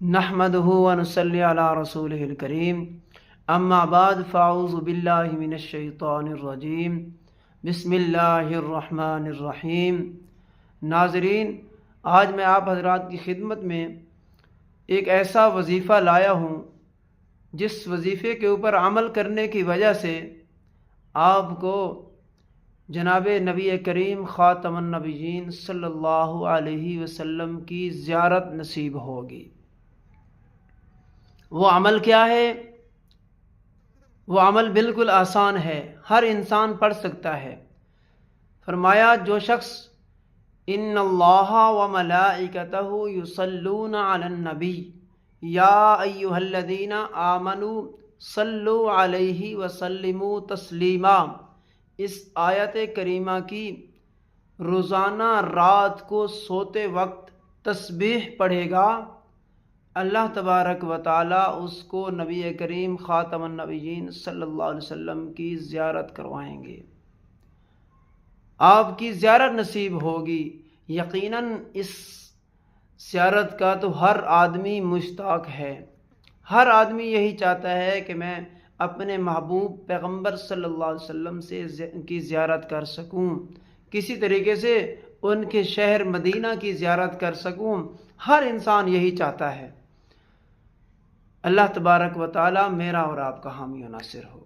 نحمده ونصلي على رسوله الكريم اما بعد فاعوذ باللہ من الشیطان الرجیم بسم اللہ الرحمن الرحیم۔ ناظرین، آج میں آپ حضرات کی خدمت میں ایک ایسا وظیفہ لایا ہوں جس وظیفے کے اوپر عمل کرنے کی وجہ سے آپ کو جناب نبی کریم خاتم النبیین صلی اللہ علیہ وسلم کی زیارت نصیب ہوگی۔ وہ عمل کیا ہے؟ وہ عمل بالکل آسان ہے، ہر انسان پڑھ سکتا ہے۔ فرمایا جو شخص ان اللہ و ملائکتہ یصلون علی النبی یا ایھا الذین آمنوا صلوا علیہ وسلموا تسلیما، اس آیت کریمہ کی روزانہ رات کو سوتے وقت تسبیح پڑھے گا، اللہ تبارک و تعالی اس کو نبی کریم خاتم النبیین صلی اللہ علیہ وسلم کی زیارت کروائیں گے، آپ کی زیارت نصیب ہوگی۔ یقیناً اس زیارت کا تو ہر آدمی مشتاق ہے، ہر آدمی یہی چاہتا ہے کہ میں اپنے محبوب پیغمبر صلی اللہ علیہ وسلم سے کی زیارت کر سکوں، کسی طریقے سے ان کے شہر مدینہ کی زیارت کر سکوں، ہر انسان یہی چاہتا ہے۔ اللہ تبارک و تعالی میرا اور آپ کا حامی و ناصر ہو۔